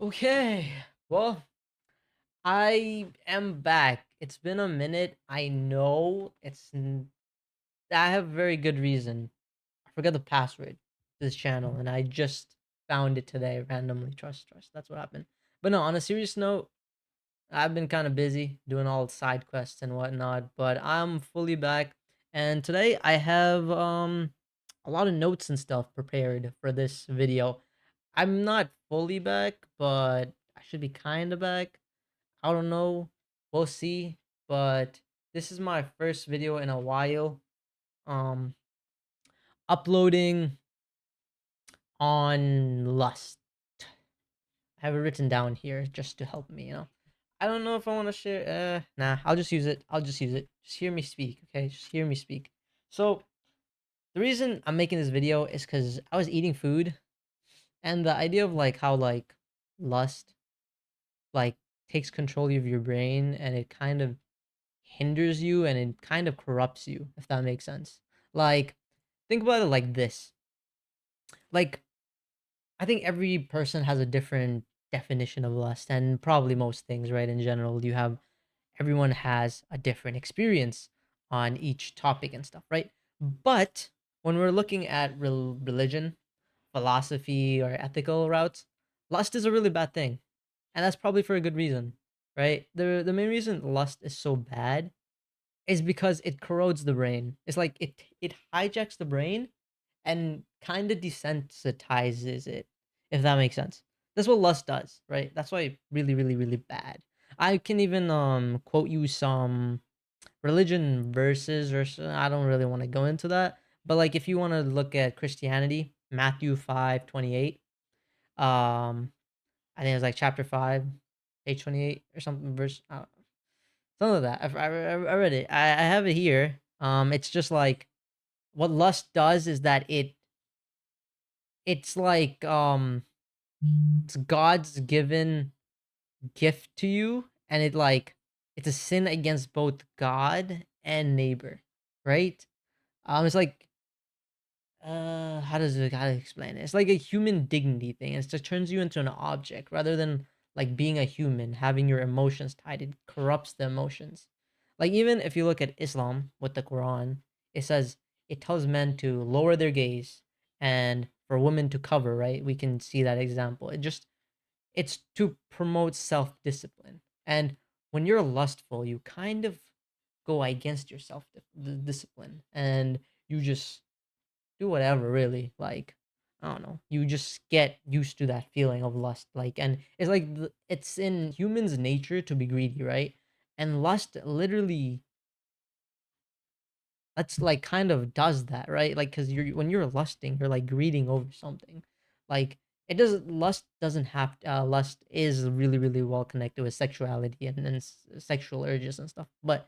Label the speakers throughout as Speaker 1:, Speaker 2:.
Speaker 1: Okay. Well, I am back. It's been a minute. I know I have very good reason. I forgot the password to this channel and I just found it today randomly. Trust. That's what happened. But no, on a serious note, I've been kind of busy doing all side quests and whatnot, but I'm fully back. And today I have a lot of notes and stuff prepared for this video. I'm not fully back, but I should be kind of back. I don't know. We'll see. But this is my first video in a while. Um, uploading on Lust. I have it written down here just to help me. I don't know if I want to share. Nah. I'll just use it. I'll just use it. Just hear me speak, okay? Just hear me speak. So the reason I'm making this video is because I was eating food, and the idea of like how like lust like takes control of your brain and it kind of hinders you and it kind of corrupts you, if that makes sense. Like, think about it like this. Like, I think every person has a different definition of lust, and probably most things, right? In general, everyone has a different experience on each topic and stuff, right? But when we're looking at religion, philosophy, or ethical routes, lust is a really bad thing. And that's probably for a good reason, right? The main reason lust is so bad is because it corrodes the brain. It's like it hijacks the brain and kind of desensitizes it, if that makes sense. That's what lust does, right? That's why it's really, really, really bad. I can even quote you some religion verses I don't really want to go into that, but like if you want to look at Christianity, Matthew 5:28, I think it was like chapter 5, page 28 or something verse. Some of that. I read it. I have it here. It's just like what lust does is that it's like it's God's given gift to you, and it's a sin against both God and neighbor, right? It's like how to explain it? It's like a human dignity thing. It just turns you into an object rather than like being a human, having your emotions tied. It corrupts the emotions. Like even if you look at Islam with the Quran, it says it tells men to lower their gaze and for women to cover, right? We can see that example. It's to promote self-discipline. And when you're lustful, you kind of go against your self-discipline and you just do whatever really, like I don't know, you just get used to that feeling of lust, like, and it's like it's in humans nature to be greedy, right? And lust literally, that's like kind of does that, right? Like because you're when you're lusting, you're like greeding over something. Like it doesn't lust doesn't have lust is really, really well connected with sexuality and sexual urges and stuff, but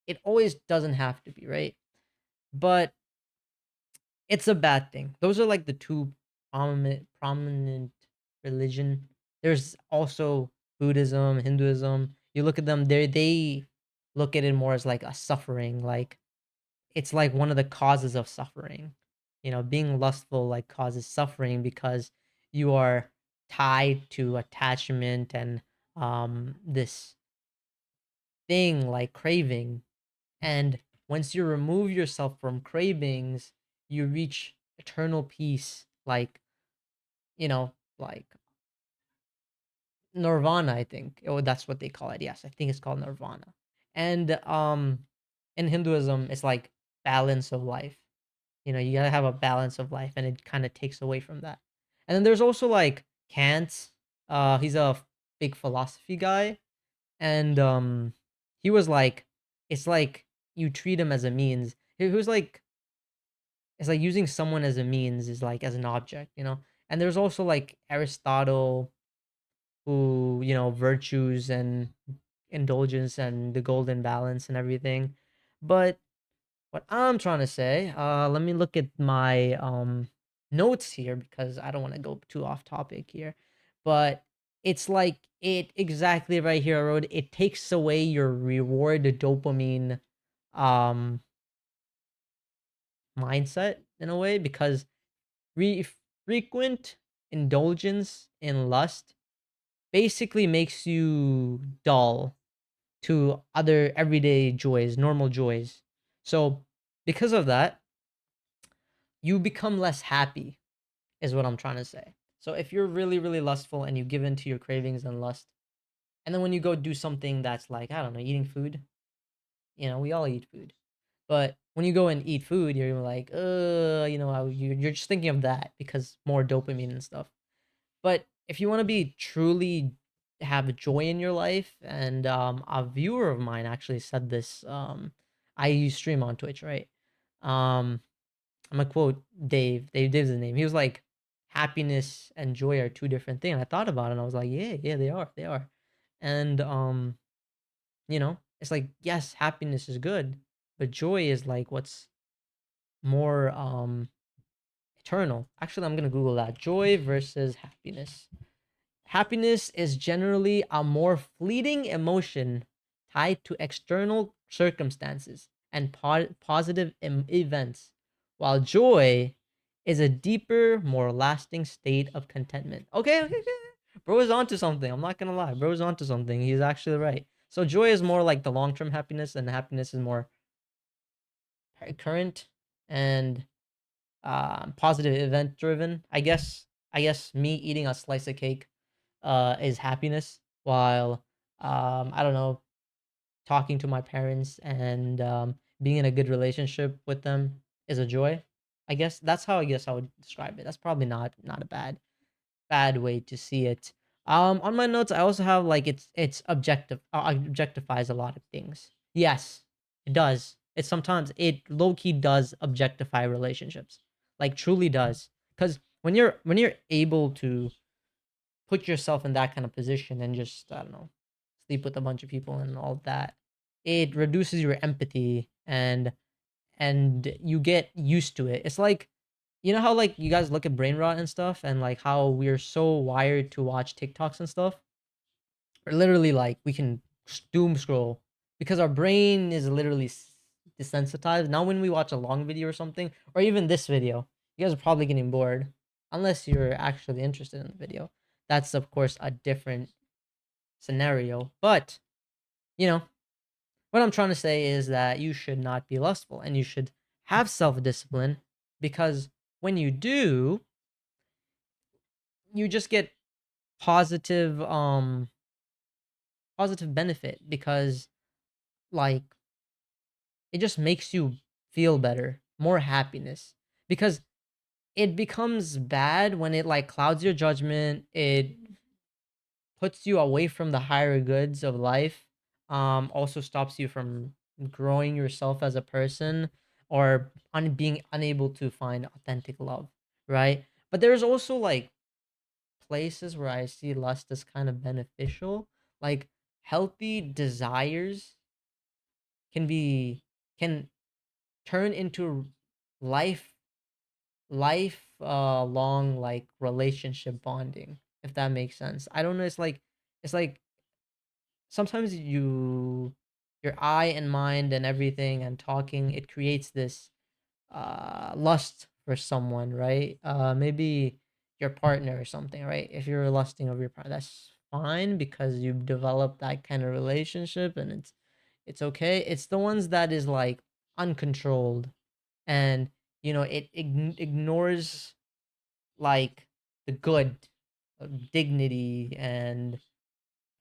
Speaker 1: it always doesn't have to be, right? But it's a bad thing. Those are like the two prominent religion. There's also Buddhism, Hinduism. You look at them, they look at it more as like a suffering, like it's like one of the causes of suffering. Being lustful like causes suffering because you are tied to attachment and this thing like craving. And once you remove yourself from cravings, you reach eternal peace, like nirvana, I think. Oh, that's what they call it. Yes, I think it's called nirvana. And in Hinduism, it's like balance of life. You gotta have a balance of life, and it kind of takes away from that. And then there's also like Kant. He's a big philosophy guy, and he was like, it's like you treat him as a means. He was like, it's like using someone as a means is like as an object. And there's also like Aristotle, who virtues and indulgence and the golden balance and everything. But what I'm trying to say, let me look at my notes here because I don't want to go too off topic here. But it's like it exactly right here I wrote, it takes away your reward dopamine um mindset in a way, because re- frequent indulgence in lust basically makes you dull to other everyday joys, normal joys. So, because of that, you become less happy, is what I'm trying to say. So, if you're really, really lustful and you give in to your cravings and lust, and then when you go do something that's like, I don't know, eating food, we all eat food. But when you go and eat food, you're like, you're just thinking of that because more dopamine and stuff. But if you want to be truly have joy in your life, and a viewer of mine actually said this, I use stream on Twitch, right? Um, I'm gonna quote Dave. Dave's the name. He was like, happiness and joy are two different things. I thought about it and I was like, yeah, yeah, they are. And it's like, yes, happiness is good, but joy is like what's more eternal. Actually, I'm gonna Google that. Joy versus happiness. Happiness is generally a more fleeting emotion tied to external circumstances and positive events, while joy is a deeper, more lasting state of contentment. Okay, okay, okay. Bro is onto something. I'm not gonna lie. Bro is onto something. He's actually right. So joy is more like the long term happiness, and happiness is more current and positive event driven. I guess me eating a slice of cake is happiness, while I don't know, talking to my parents and being in a good relationship with them is a joy. I guess that's how I guess I would describe it. That's probably not a bad way to see it. On my notes, I also have like it's objectifies a lot of things. Yes, it does. It low key does objectify relationships, like truly does. Because when you're able to put yourself in that kind of position and just, I don't know, sleep with a bunch of people and all of that, it reduces your empathy, and you get used to it. It's like, how like you guys look at brain rot and stuff, and like how we're so wired to watch TikToks and stuff. Or literally like we can doom scroll because our brain is literally desensitized. Now when we watch a long video or something, or even this video, you guys are probably getting bored unless you're actually interested in the video. That's of course a different scenario. But, you know, what I'm trying to say is that you should not be lustful and you should have self-discipline, because when you do, you just get positive positive benefit, because like it just makes you feel better, more happiness, because it becomes bad when it like clouds your judgment. It puts you away from the higher goods of life. Also stops you from growing yourself as a person, or being unable to find authentic love, right? But there's also like places where I see lust as kind of beneficial. Like healthy desires can be can turn into life long like relationship bonding, if that makes sense. I don't know, it's like sometimes your eye and mind and everything and talking, it creates this lust for someone, right? Maybe your partner or something, right? If you're lusting over your partner, that's fine because you've developed that kind of relationship, and it's okay. It's the ones that is like uncontrolled, and it ignores like the good, dignity and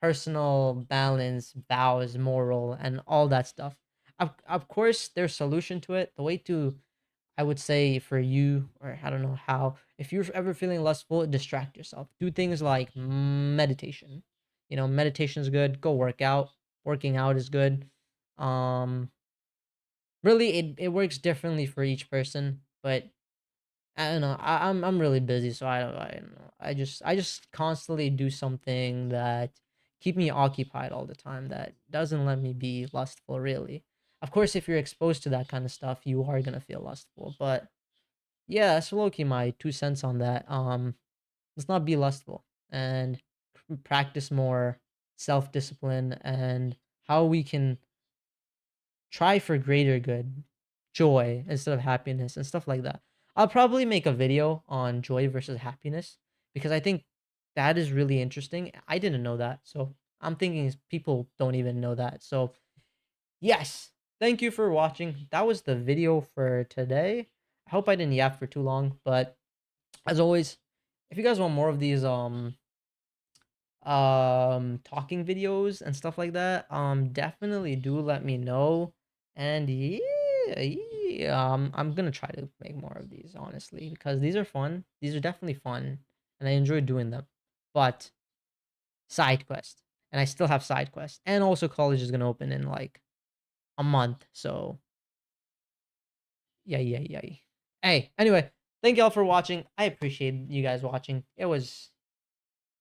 Speaker 1: personal balance, vows, moral, and all that stuff. Of course, there's solution to it. The way to, I would say, for you, or I don't know how, if you're ever feeling lustful, distract yourself. Do things like meditation. Meditation is good. Go work out. Working out is good. Um, Really, it works differently for each person, but I don't know. I'm really busy, so I don't know. I just constantly do something that keep me occupied all the time, that doesn't let me be lustful really. Of course, if you're exposed to that kind of stuff, you are gonna feel lustful. But yeah, that's low key my 2 cents on that. Let's not be lustful, and practice more self discipline, and how we can try for greater good, joy instead of happiness and stuff like that. I'll probably make a video on joy versus happiness, because I think That is really interesting. I didn't know that. So I'm thinking people don't even know that. So yes, thank you for watching. That was the video for today. I hope I didn't yap for too long, but as always, if you guys want more of these talking videos and stuff like that, definitely do let me know. And yeah, I'm gonna try to make more of these, honestly, because these are fun. These are definitely fun, and I enjoy doing them. But side quest, and I still have side quest, and also college is gonna open in like a month, so yeah. Hey, anyway, thank y'all for watching. I appreciate you guys watching. It was,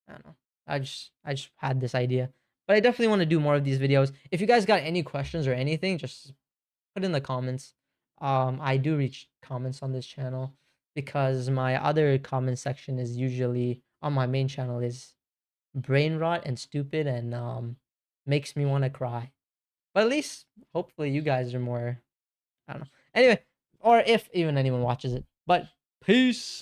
Speaker 1: I don't know. I just had this idea. But I definitely want to do more of these videos. If you guys got any questions or anything, just put in the comments. I do reach comments on this channel because my other comment section is usually on my main channel is brain rot and stupid and makes me want to cry. But at least hopefully you guys are more, I don't know. Anyway, or if even anyone watches it. But peace.